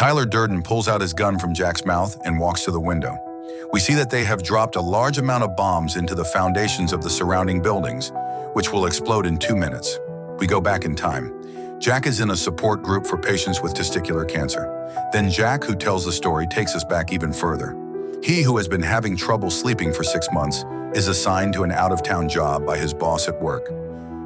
Tyler Durden pulls out his gun from Jack's mouth and walks to the window. We see that they have dropped a large amount of bombs into the foundations of the surrounding buildings, which will explode in 2 minutes. We go back in time. Jack is in a support group for patients with testicular cancer. Then Jack, who tells the story, takes us back even further. He, who has been having trouble sleeping for 6 months, is assigned to an out-of-town job by his boss at work.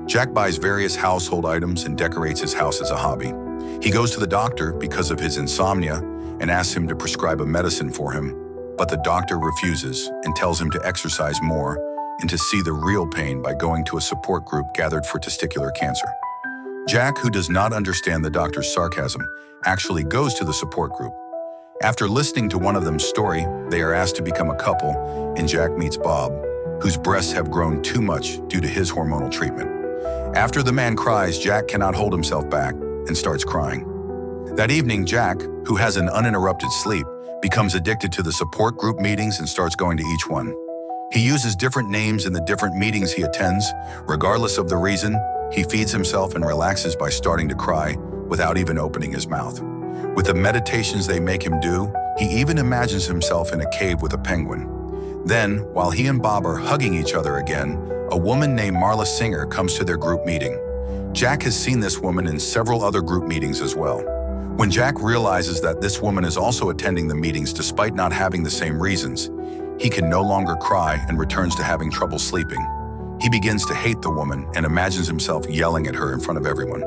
Jack buys various household items and decorates his house as a hobby. He goes to the doctor because of his insomnia and asks him to prescribe a medicine for him, but the doctor refuses and tells him to exercise more and to see the real pain by going to a support group gathered for testicular cancer. Jack, who does not understand the doctor's sarcasm, actually goes to the support group. After listening to one of them's story, they are asked to become a couple, and Jack meets Bob, whose breasts have grown too much due to his hormonal treatment. After the man cries, Jack cannot hold himself back and starts crying. That evening, Jack, who has an uninterrupted sleep, becomes addicted to the support group meetings and starts going to each one. He uses different names in the different meetings he attends. Regardless of the reason, he feeds himself and relaxes by starting to cry without even opening his mouth. With the meditations they make him do, he even imagines himself in a cave with a penguin. Then, while he and Bob are hugging each other again, a woman named Marla Singer comes to their group meeting. Jack has seen this woman in several other group meetings as well. When Jack realizes that this woman is also attending the meetings despite not having the same reasons, he can no longer cry and returns to having trouble sleeping. He begins to hate the woman and imagines himself yelling at her in front of everyone.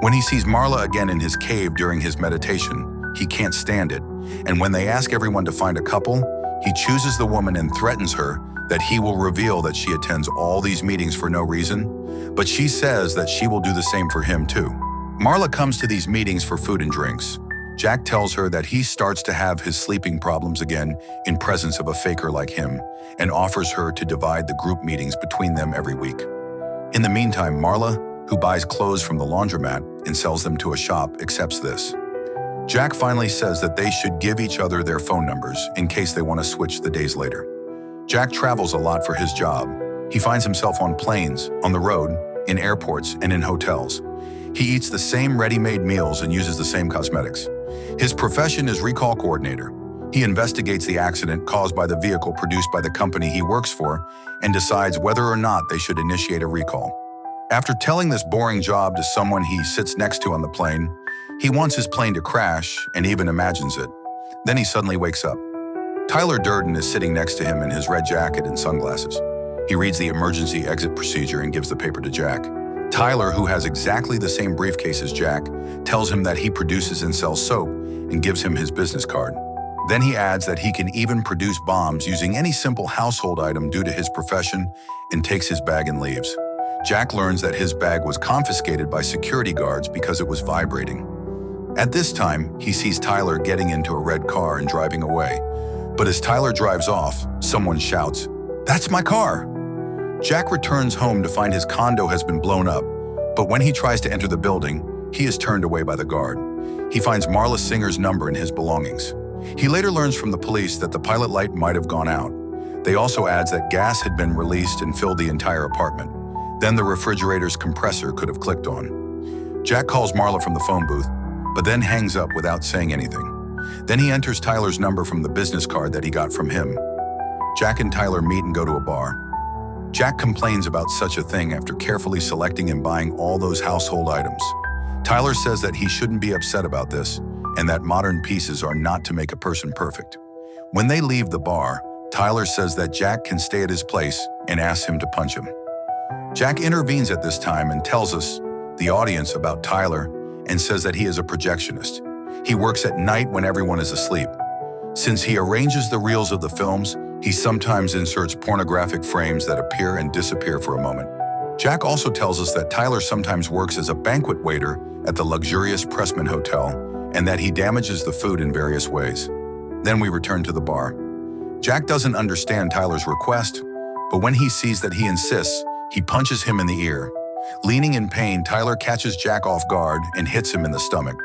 When he sees Marla again in his cave during his meditation, he can't stand it, and when they ask everyone to find a couple, he chooses the woman and threatens her that he will reveal that she attends all these meetings for no reason, but she says that she will do the same for him too. Marla comes to these meetings for food and drinks. Jack tells her that he starts to have his sleeping problems again in presence of a faker like him, and offers her to divide the group meetings between them every week. In the meantime, Marla, who buys clothes from the laundromat and sells them to a shop, accepts this. Jack finally says that they should give each other their phone numbers in case they want to switch the days later. Jack travels a lot for his job. He finds himself on planes, on the road, in airports, and in hotels. He eats the same ready-made meals and uses the same cosmetics. His profession is recall coordinator. He investigates the accident caused by the vehicle produced by the company he works for and decides whether or not they should initiate a recall. After telling this boring job to someone he sits next to on the plane, he wants his plane to crash and even imagines it. Then he suddenly wakes up. Tyler Durden is sitting next to him in his red jacket and sunglasses. He reads the emergency exit procedure and gives the paper to Jack. Tyler, who has exactly the same briefcase as Jack, tells him that he produces and sells soap and gives him his business card. Then he adds that he can even produce bombs using any simple household item due to his profession and takes his bag and leaves. Jack learns that his bag was confiscated by security guards because it was vibrating. At this time, he sees Tyler getting into a red car and driving away. But as Tyler drives off, someone shouts, "That's my car!" Jack returns home to find his condo has been blown up, but when he tries to enter the building, he is turned away by the guard. He finds Marla Singer's number in his belongings. He later learns from the police that the pilot light might have gone out. They also adds that gas had been released and filled the entire apartment. Then the refrigerator's compressor could have clicked on. Jack calls Marla from the phone booth, but then hangs up without saying anything. Then he enters Tyler's number from the business card that he got from him. Jack and Tyler meet and go to a bar. Jack complains about such a thing after carefully selecting and buying all those household items. Tyler says that he shouldn't be upset about this and that modern pieces are not to make a person perfect. When they leave the bar, Tyler says that Jack can stay at his place and asks him to punch him. Jack intervenes at this time and tells us, the audience, about Tyler and says that he is a projectionist. He works at night when everyone is asleep. Since he arranges the reels of the films, he sometimes inserts pornographic frames that appear and disappear for a moment. Jack also tells us that Tyler sometimes works as a banquet waiter at the luxurious Pressman Hotel and that he damages the food in various ways. Then we return to the bar. Jack doesn't understand Tyler's request, but when he sees that he insists, he punches him in the ear. Leaning in pain, Tyler catches Jack off guard and hits him in the stomach.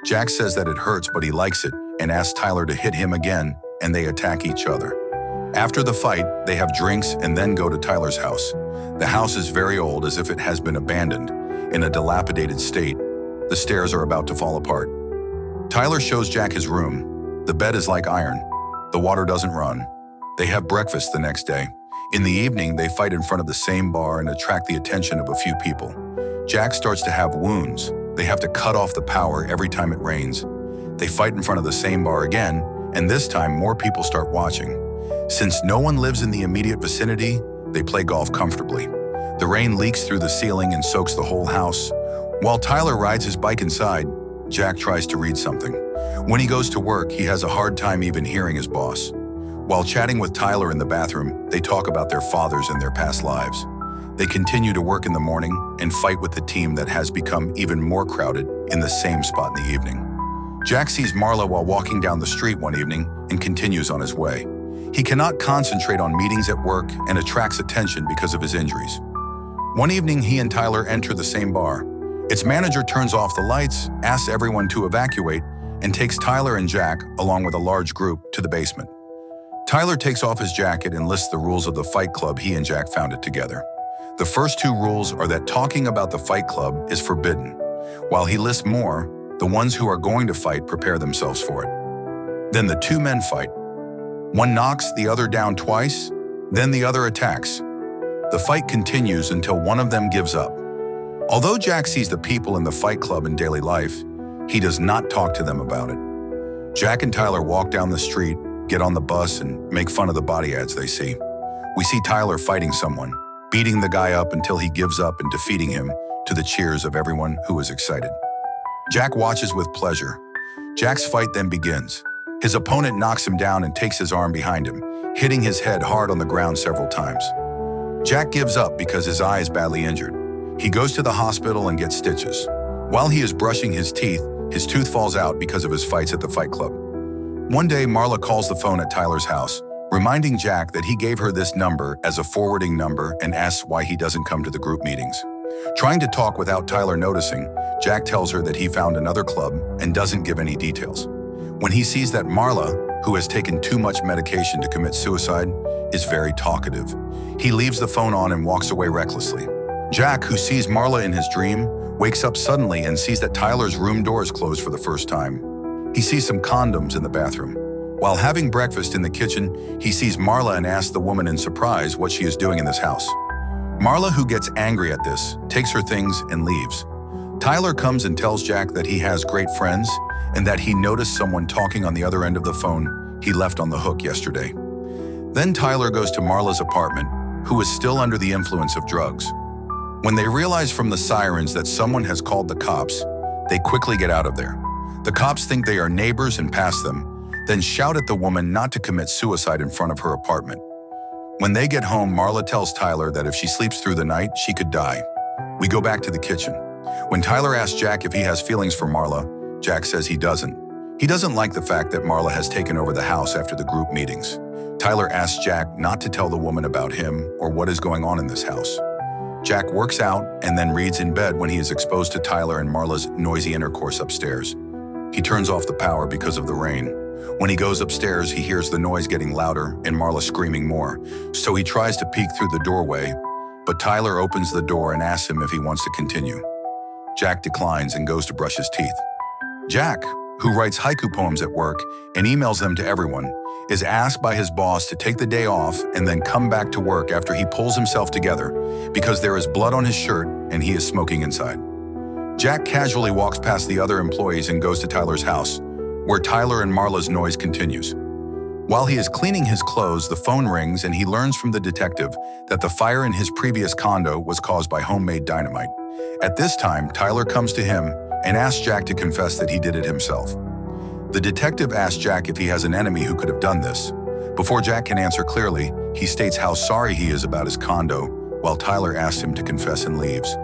Jack says that it hurts, but he likes it and asks Tyler to hit him again, and they attack each other. After the fight, they have drinks and then go to Tyler's house. The house is very old, as if it has been abandoned, in a dilapidated state. The stairs are about to fall apart. Tyler shows Jack his room. The bed is like iron. The water doesn't run. They have breakfast the next day. In the evening, they fight in front of the same bar and attract the attention of a few people. Jack starts to have wounds. They have to cut off the power every time it rains. They fight in front of the same bar again, and this time more people start watching. Since no one lives in the immediate vicinity, they play golf comfortably. The rain leaks through the ceiling and soaks the whole house. While Tyler rides his bike inside, Jack tries to read something. When he goes to work, he has a hard time even hearing his boss. While chatting with Tyler in the bathroom, they talk about their fathers and their past lives. They continue to work in the morning and fight with the team that has become even more crowded in the same spot in the evening. Jack sees Marla while walking down the street one evening and continues on his way. He cannot concentrate on meetings at work and attracts attention because of his injuries. One evening, he and Tyler enter the same bar. Its manager turns off the lights, asks everyone to evacuate, and takes Tyler and Jack, along with a large group, to the basement. Tyler takes off his jacket and lists the rules of the fight club he and Jack founded together. The first two rules are that talking about the fight club is forbidden. While he lists more, the ones who are going to fight prepare themselves for it. Then the two men fight. One knocks the other down twice, then the other attacks. The fight continues until one of them gives up. Although Jack sees the people in the fight club in daily life, he does not talk to them about it. Jack and Tyler walk down the street, get on the bus, and make fun of the body ads they see. We see Tyler fighting someone, beating the guy up until he gives up and defeating him, to the cheers of everyone who is excited. Jack watches with pleasure. Jack's fight then begins. His opponent knocks him down and takes his arm behind him, hitting his head hard on the ground several times. Jack gives up because his eye is badly injured. He goes to the hospital and gets stitches. While he is brushing his teeth, his tooth falls out because of his fights at the fight club. One day, Marla calls the phone at Tyler's house, reminding Jack that he gave her this number as a forwarding number and asks why he doesn't come to the group meetings. Trying to talk without Tyler noticing, Jack tells her that he found another club and doesn't give any details. When he sees that Marla, who has taken too much medication to commit suicide, is very talkative, he leaves the phone on and walks away recklessly. Jack, who sees Marla in his dream, wakes up suddenly and sees that Tyler's room door is closed for the first time. He sees some condoms in the bathroom. While having breakfast in the kitchen, he sees Marla and asks the woman in surprise what she is doing in this house. Marla, who gets angry at this, takes her things and leaves. Tyler comes and tells Jack that he has great friends and that he noticed someone talking on the other end of the phone he left on the hook yesterday. Then Tyler goes to Marla's apartment, who is still under the influence of drugs. When they realize from the sirens that someone has called the cops, they quickly get out of there. The cops think they are neighbors and pass them, then shout at the woman not to commit suicide in front of her apartment. When they get home, Marla tells Tyler that if she sleeps through the night, she could die. We go back to the kitchen. When Tyler asks Jack if he has feelings for Marla, Jack says he doesn't. He doesn't like the fact that Marla has taken over the house after the group meetings. Tyler asks Jack not to tell the woman about him or what is going on in this house. Jack works out and then reads in bed when he is exposed to Tyler and Marla's noisy intercourse upstairs. He turns off the power because of the rain. When he goes upstairs, he hears the noise getting louder and Marla screaming more, so he tries to peek through the doorway, but Tyler opens the door and asks him if he wants to continue. Jack declines and goes to brush his teeth. Jack, who writes haiku poems at work and emails them to everyone, is asked by his boss to take the day off and then come back to work after he pulls himself together because there is blood on his shirt and he is smoking inside. Jack casually walks past the other employees and goes to Tyler's house, where Tyler and Marla's noise continues. While he is cleaning his clothes, the phone rings and he learns from the detective that the fire in his previous condo was caused by homemade dynamite. At this time, Tyler comes to him and asks Jack to confess that he did it himself. The detective asks Jack if he has an enemy who could have done this. Before Jack can answer clearly, he states how sorry he is about his condo, while Tyler asks him to confess and leaves.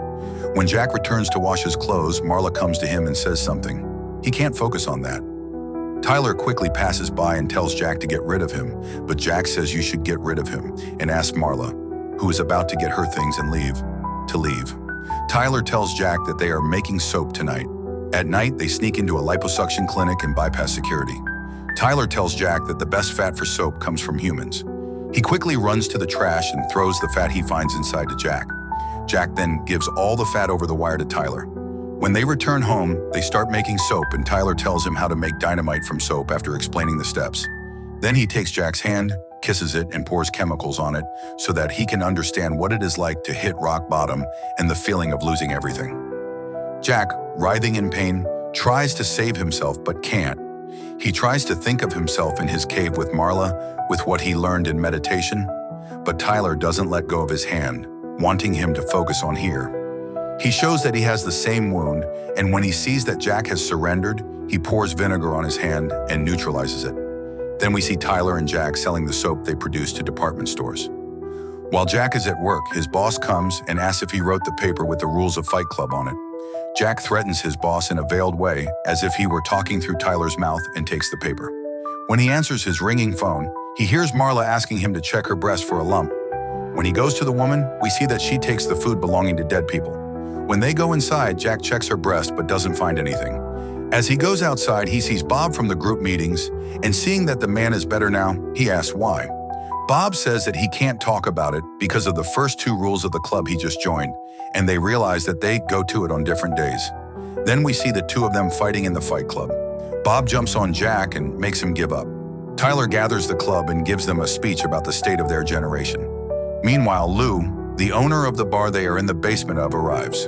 When Jack returns to wash his clothes, Marla comes to him and says something. He can't focus on that. Tyler quickly passes by and tells Jack to get rid of him, but Jack says you should get rid of him and asks Marla, who is about to get her things and leave, to leave. Tyler tells Jack that they are making soap tonight. At night, they sneak into a liposuction clinic and bypass security. Tyler tells Jack that the best fat for soap comes from humans. He quickly runs to the trash and throws the fat he finds inside to Jack. Jack then gives all the fat over the wire to Tyler. When they return home, they start making soap and Tyler tells him how to make dynamite from soap after explaining the steps. Then he takes Jack's hand, kisses it, and pours chemicals on it so that he can understand what it is like to hit rock bottom and the feeling of losing everything. Jack, writhing in pain, tries to save himself but can't. He tries to think of himself in his cave with Marla, with what he learned in meditation, but Tyler doesn't let go of his hand, wanting him to focus on here. He shows that he has the same wound, and when he sees that Jack has surrendered, he pours vinegar on his hand and neutralizes it. Then we see Tyler and Jack selling the soap they produce to department stores. While Jack is at work, his boss comes and asks if he wrote the paper with the rules of Fight Club on it. Jack threatens his boss in a veiled way, as if he were talking through Tyler's mouth, and takes the paper. When he answers his ringing phone, he hears Marla asking him to check her breast for a lump. When he goes to the woman, we see that she takes the food belonging to dead people. When they go inside, Jack checks her breast but doesn't find anything. As he goes outside, he sees Bob from the group meetings, and seeing that the man is better now, he asks why. Bob says that he can't talk about it because of the first 2 rules of the club he just joined, and they realize that they go to it on different days. Then we see the 2 of them fighting in the Fight Club. Bob jumps on Jack and makes him give up. Tyler gathers the club and gives them a speech about the state of their generation. Meanwhile, Lou, the owner of the bar they are in the basement of, arrives.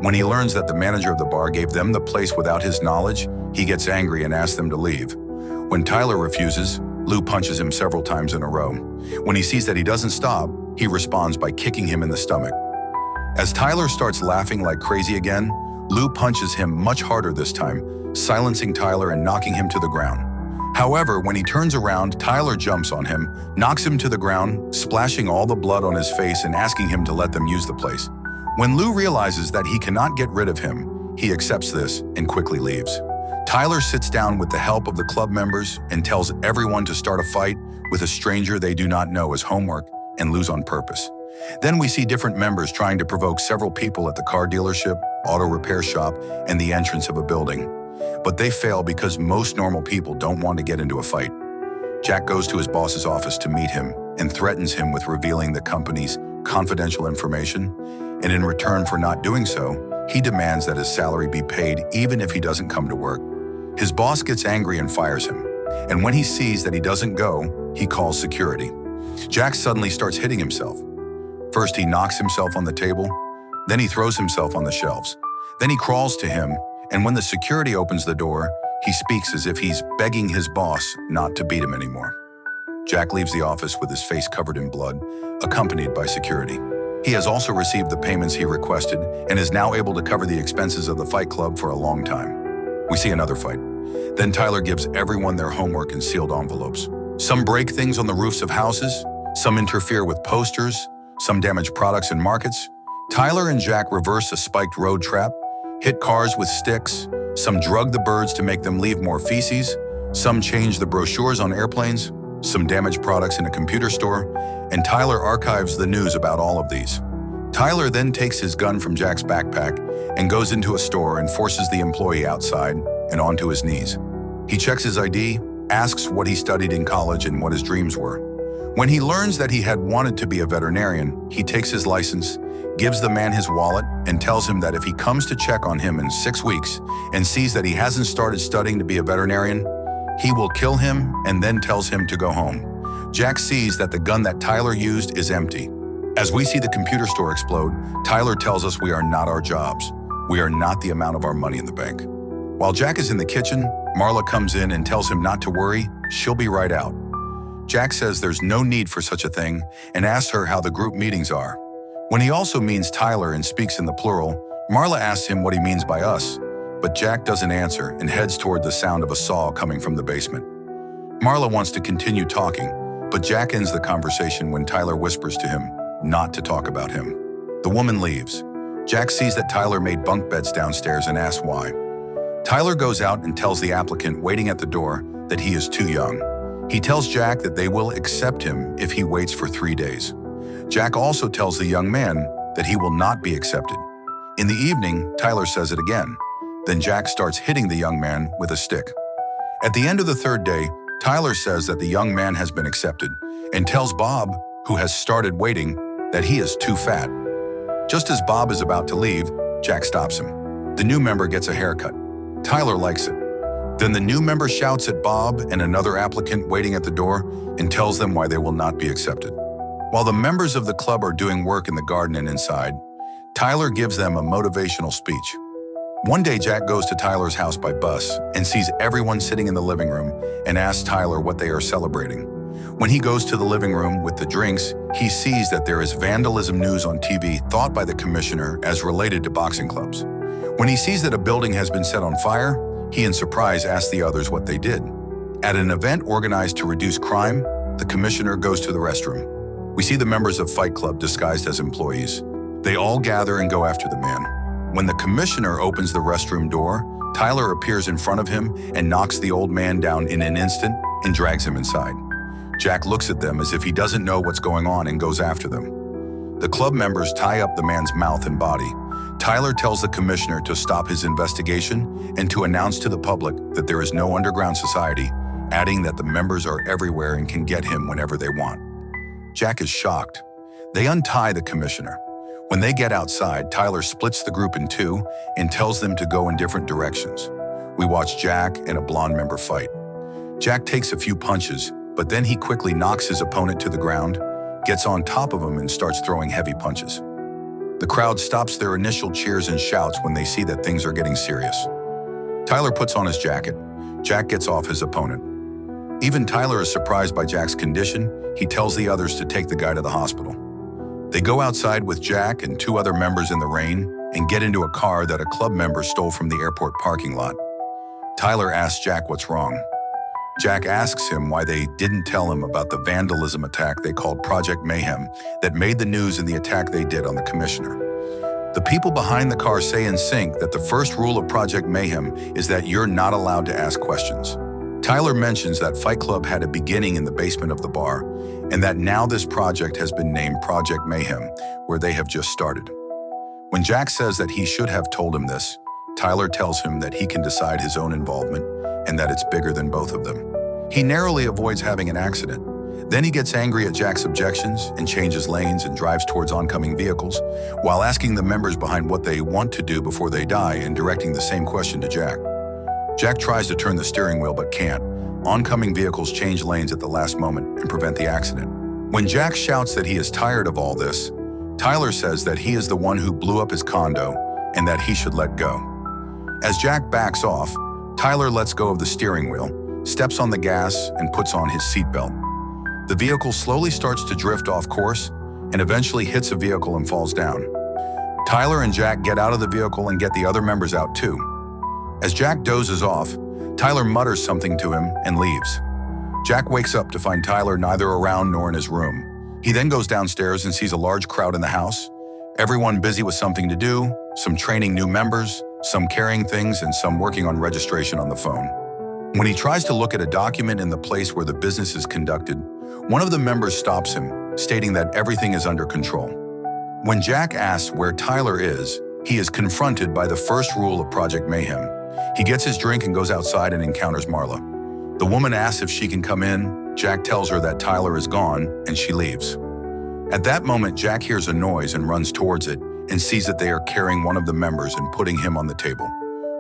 When he learns that the manager of the bar gave them the place without his knowledge, he gets angry and asks them to leave. When Tyler refuses, Lou punches him several times in a row. When he sees that he doesn't stop, he responds by kicking him in the stomach. As Tyler starts laughing like crazy again, Lou punches him much harder this time, silencing Tyler and knocking him to the ground. However, when he turns around, Tyler jumps on him, knocks him to the ground, splashing all the blood on his face and asking him to let them use the place. When Lou realizes that he cannot get rid of him, he accepts this and quickly leaves. Tyler sits down with the help of the club members and tells everyone to start a fight with a stranger they do not know as homework and lose on purpose. Then we see different members trying to provoke several people at the car dealership, auto repair shop, and the entrance of a building. But they fail because most normal people don't want to get into a fight. Jack goes to his boss's office to meet him and threatens him with revealing the company's confidential information, and in return for not doing so, he demands that his salary be paid even if he doesn't come to work. His boss gets angry and fires him, and when he sees that he doesn't go, he calls security. Jack suddenly starts hitting himself. First, he knocks himself on the table, then he throws himself on the shelves. Then he crawls to him, and when the security opens the door, he speaks as if he's begging his boss not to beat him anymore. Jack leaves the office with his face covered in blood, accompanied by security. He has also received the payments he requested and is now able to cover the expenses of the Fight Club for a long time. We see another fight. Then Tyler gives everyone their homework in sealed envelopes. Some break things on the roofs of houses, some interfere with posters, some damage products in markets. Tyler and Jack reverse a spiked road trap, hit cars with sticks, some drug the birds to make them leave more feces, some change the brochures on airplanes, some damage products in a computer store, and Tyler archives the news about all of these. Tyler then takes his gun from Jack's backpack and goes into a store and forces the employee outside and onto his knees. He checks his ID, asks what he studied in college and what his dreams were. When he learns that he had wanted to be a veterinarian, he takes his license, gives the man his wallet, and tells him that if he comes to check on him in 6 weeks and sees that he hasn't started studying to be a veterinarian, he will kill him and then tells him to go home. Jack sees that the gun that Tyler used is empty. As we see the computer store explode, Tyler tells us we are not our jobs. We are not the amount of our money in the bank. While Jack is in the kitchen, Marla comes in and tells him not to worry, she'll be right out. Jack says there's no need for such a thing and asks her how the group meetings are. When he also means Tyler and speaks in the plural, Marla asks him what he means by us, but Jack doesn't answer and heads toward the sound of a saw coming from the basement. Marla wants to continue talking, but Jack ends the conversation when Tyler whispers to him not to talk about him. The woman leaves. Jack sees that Tyler made bunk beds downstairs and asks why. Tyler goes out and tells the applicant waiting at the door that he is too young. He tells Jack that they will accept him if he waits for 3 days. Jack also tells the young man that he will not be accepted. In the evening, Tyler says it again. Then Jack starts hitting the young man with a stick. At the end of the 3rd day, Tyler says that the young man has been accepted and tells Bob, who has started waiting, that he is too fat. Just as Bob is about to leave, Jack stops him. The new member gets a haircut. Tyler likes it. Then the new member shouts at Bob and another applicant waiting at the door and tells them why they will not be accepted. While the members of the club are doing work in the garden and inside, Tyler gives them a motivational speech. One day, Jack goes to Tyler's house by bus and sees everyone sitting in the living room and asks Tyler what they are celebrating. When he goes to the living room with the drinks, he sees that there is vandalism news on TV thought by the commissioner as related to boxing clubs. When he sees that a building has been set on fire, he in surprise asks the others what they did. At an event organized to reduce crime, the commissioner goes to the restroom. We see the members of Fight Club disguised as employees. They all gather and go after the man. When the commissioner opens the restroom door, Tyler appears in front of him and knocks the old man down in an instant and drags him inside. Jack looks at them as if he doesn't know what's going on and goes after them. The club members tie up the man's mouth and body. Tyler tells the commissioner to stop his investigation and to announce to the public that there is no underground society, adding that the members are everywhere and can get him whenever they want. Jack is shocked. They untie the commissioner. When they get outside, Tyler splits the group in two and tells them to go in different directions. We watch Jack and a blonde member fight. Jack takes a few punches, but then he quickly knocks his opponent to the ground, gets on top of him and starts throwing heavy punches. The crowd stops their initial cheers and shouts when they see that things are getting serious. Tyler puts on his jacket. Jack gets off his opponent. Even Tyler is surprised by Jack's condition. He tells the others to take the guy to the hospital. They go outside with Jack and two other members in the rain and get into a car that a club member stole from the airport parking lot. Tyler asks Jack what's wrong. Jack asks him why they didn't tell him about the vandalism attack they called Project Mayhem that made the news in the attack they did on the commissioner. The people behind the car say in sync that the first rule of Project Mayhem is that you're not allowed to ask questions. Tyler mentions that Fight Club had a beginning in the basement of the bar, and that now this project has been named Project Mayhem, where they have just started. When Jack says that he should have told him this, Tyler tells him that he can decide his own involvement and that it's bigger than both of them. He narrowly avoids having an accident. Then he gets angry at Jack's objections and changes lanes and drives towards oncoming vehicles, while asking the members behind what they want to do before they die and directing the same question to Jack. Jack tries to turn the steering wheel but can't. Oncoming vehicles change lanes at the last moment and prevent the accident. When Jack shouts that he is tired of all this, Tyler says that he is the one who blew up his condo and that he should let go. As Jack backs off, Tyler lets go of the steering wheel, steps on the gas, and puts on his seatbelt. The vehicle slowly starts to drift off course and eventually hits a vehicle and falls down. Tyler and Jack get out of the vehicle and get the other members out too. As Jack dozes off, Tyler mutters something to him and leaves. Jack wakes up to find Tyler neither around nor in his room. He then goes downstairs and sees a large crowd in the house, everyone busy with something to do, some training new members, some carrying things, and some working on registration on the phone. When he tries to look at a document in the place where the business is conducted, one of the members stops him, stating that everything is under control. When Jack asks where Tyler is, he is confronted by the first rule of Project Mayhem. He gets his drink and goes outside and encounters Marla. The woman asks if she can come in. Jack tells her that Tyler is gone, and she leaves. At that moment, Jack hears a noise and runs towards it and sees that they are carrying one of the members and putting him on the table.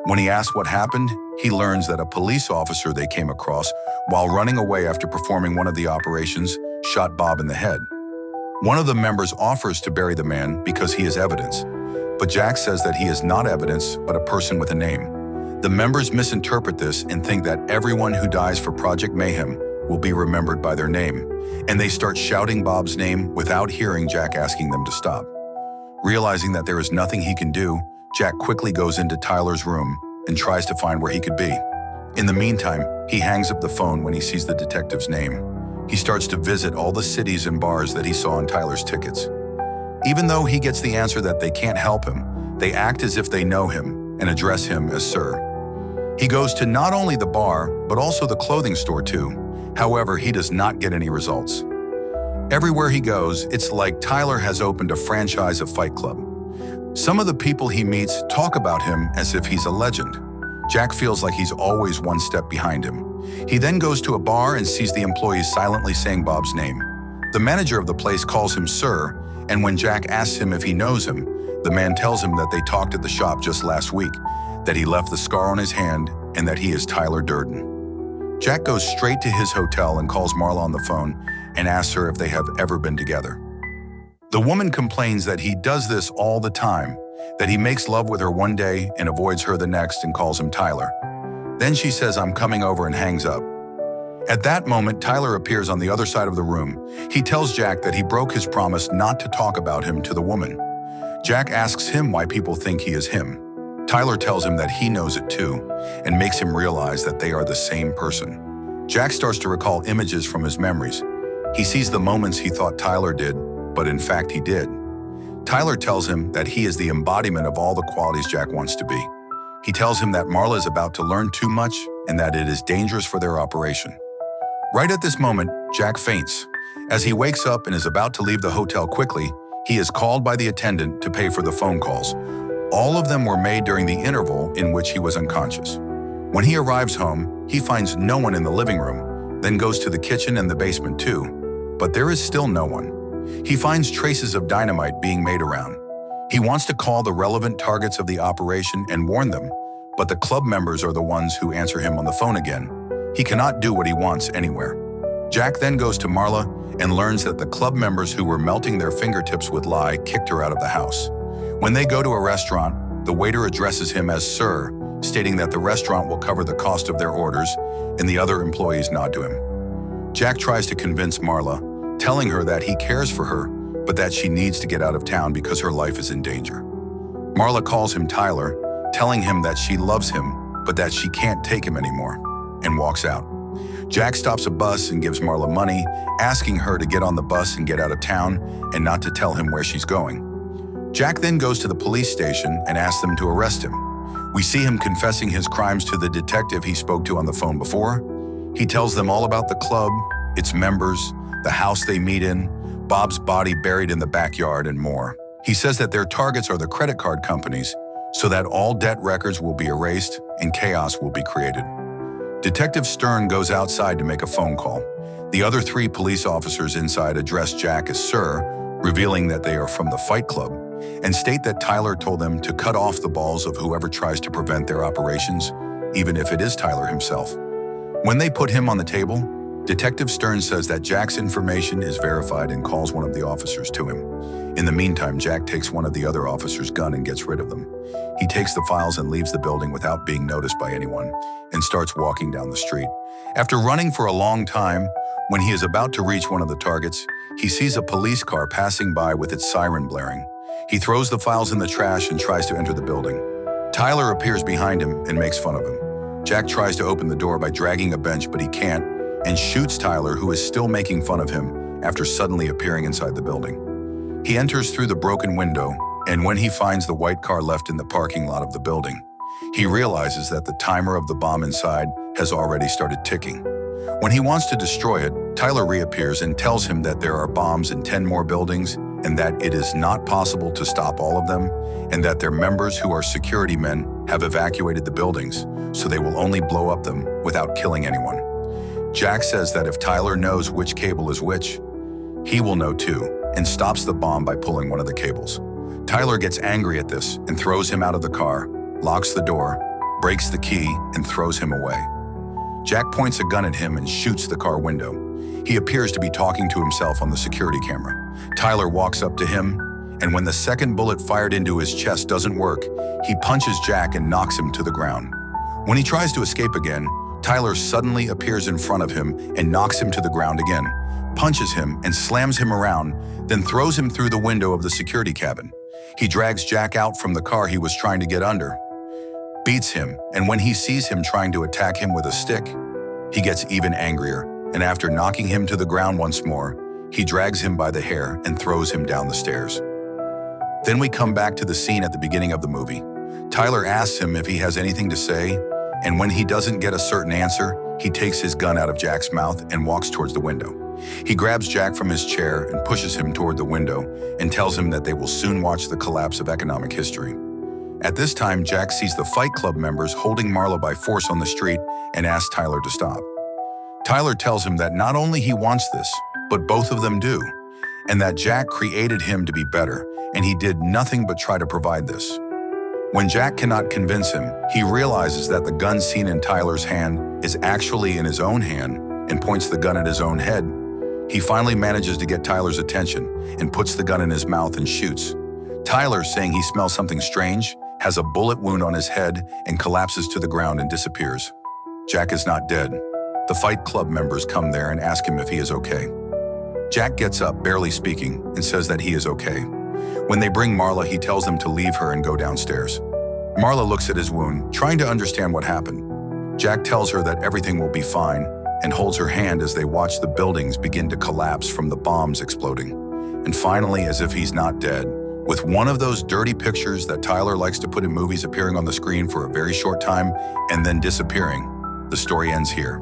When he asks what happened, he learns that a police officer they came across while running away after performing one of the operations shot Bob in the head. One of the members offers to bury the man because he is evidence, but Jack says that he is not evidence but a person with a name. The members misinterpret this and think that everyone who dies for Project Mayhem will be remembered by their name, and they start shouting Bob's name without hearing Jack asking them to stop. Realizing that there is nothing he can do, Jack quickly goes into Tyler's room and tries to find where he could be. In the meantime, he hangs up the phone when he sees the detective's name. He starts to visit all the cities and bars that he saw on Tyler's tickets. Even though he gets the answer that they can't help him, they act as if they know him and address him as Sir. He goes to not only the bar, but also the clothing store too. However, he does not get any results. Everywhere he goes, it's like Tyler has opened a franchise of Fight Club. Some of the people he meets talk about him as if he's a legend. Jack feels like he's always one step behind him. He then goes to a bar and sees the employees silently saying Bob's name. The manager of the place calls him Sir, and when Jack asks him if he knows him, The man tells him that they talked at the shop just last week, that he left the scar on his hand, and that he is Tyler Durden. Jack goes straight to his hotel and calls Marla on the phone and asks her if they have ever been together. The woman complains that he does this all the time, that he makes love with her one day and avoids her the next and calls him Tyler. Then she says, "I'm coming over," and hangs up. At that moment, Tyler appears on the other side of the room. He tells Jack that he broke his promise not to talk about him to the woman. Jack asks him why people think he is him. Tyler tells him that he knows it too, and makes him realize that they are the same person. Jack starts to recall images from his memories. He sees the moments he thought Tyler did, but in fact he did. Tyler tells him that he is the embodiment of all the qualities Jack wants to be. He tells him that Marla is about to learn too much and that it is dangerous for their operation. Right at this moment, Jack faints. As he wakes up and is about to leave the hotel quickly, he is called by the attendant to pay for the phone calls. All of them were made during the interval in which he was unconscious. When he arrives home, he finds no one in the living room, then goes to the kitchen and the basement too. But there is still no one. He finds traces of dynamite being made around. He wants to call the relevant targets of the operation and warn them, but the club members are the ones who answer him on the phone again. He cannot do what he wants anywhere. Jack then goes to Marla and learns that the club members who were melting their fingertips with lye kicked her out of the house. When they go to a restaurant, the waiter addresses him as Sir, stating that the restaurant will cover the cost of their orders, and the other employees nod to him. Jack tries to convince Marla, telling her that he cares for her, but that she needs to get out of town because her life is in danger. Marla calls him Tyler, telling him that she loves him, but that she can't take him anymore, and walks out. Jack stops a bus and gives Marla money, asking her to get on the bus and get out of town and not to tell him where she's going. Jack then goes to the police station and asks them to arrest him. We see him confessing his crimes to the detective he spoke to on the phone before. He tells them all about the club, its members, the house they meet in, Bob's body buried in the backyard, and more. He says that their targets are the credit card companies, so that all debt records will be erased and chaos will be created. Detective Stern goes outside to make a phone call. The other 3 police officers inside address Jack as Sir, revealing that they are from the Fight Club, and state that Tyler told them to cut off the balls of whoever tries to prevent their operations, even if it is Tyler himself. When they put him on the table, Detective Stern says that Jack's information is verified and calls one of the officers to him. In the meantime, Jack takes one of the other officers' gun and gets rid of them. He takes the files and leaves the building without being noticed by anyone, and starts walking down the street. After running for a long time, when he is about to reach one of the targets, he sees a police car passing by with its siren blaring. He throws the files in the trash and tries to enter the building. Tyler appears behind him and makes fun of him. Jack tries to open the door by dragging a bench, but he can't, and shoots Tyler, who is still making fun of him after suddenly appearing inside the building. He enters through the broken window, and when he finds the white car left in the parking lot of the building, he realizes that the timer of the bomb inside has already started ticking. When he wants to destroy it, Tyler reappears and tells him that there are bombs in 10 more buildings and that it is not possible to stop all of them, and that their members, who are security men, have evacuated the buildings, so they will only blow up them without killing anyone. Jack says that if Tyler knows which cable is which, he will know too, and stops the bomb by pulling one of the cables. Tyler gets angry at this and throws him out of the car, locks the door, breaks the key, and throws him away. Jack points a gun at him and shoots the car window. He appears to be talking to himself on the security camera. Tyler walks up to him, and when the second bullet fired into his chest doesn't work, he punches Jack and knocks him to the ground. When he tries to escape again, Tyler suddenly appears in front of him and knocks him to the ground again, punches him and slams him around, then throws him through the window of the security cabin. He drags Jack out from the car he was trying to get under, beats him, and when he sees him trying to attack him with a stick, he gets even angrier, and after knocking him to the ground once more, he drags him by the hair and throws him down the stairs. Then we come back to the scene at the beginning of the movie. Tyler asks him if he has anything to say, and when he doesn't get a certain answer, he takes his gun out of Jack's mouth and walks towards the window. He grabs Jack from his chair and pushes him toward the window and tells him that they will soon watch the collapse of economic history. At this time, Jack sees the Fight Club members holding Marla by force on the street and asks Tyler to stop. Tyler tells him that not only he wants this, but both of them do, and that Jack created him to be better, and he did nothing but try to provide this. When Jack cannot convince him, he realizes that the gun seen in Tyler's hand is actually in his own hand and points the gun at his own head. He finally manages to get Tyler's attention and puts the gun in his mouth and shoots. Tyler, saying he smells something strange, has a bullet wound on his head and collapses to the ground and disappears. Jack is not dead. The Fight Club members come there and ask him if he is okay. Jack gets up, barely speaking, and says that he is okay. When they bring Marla, he tells them to leave her and go downstairs. Marla looks at his wound, trying to understand what happened. Jack tells her that everything will be fine and holds her hand as they watch the buildings begin to collapse from the bombs exploding. And finally, as if he's not dead, with one of those dirty pictures that Tyler likes to put in movies appearing on the screen for a very short time and then disappearing, the story ends here.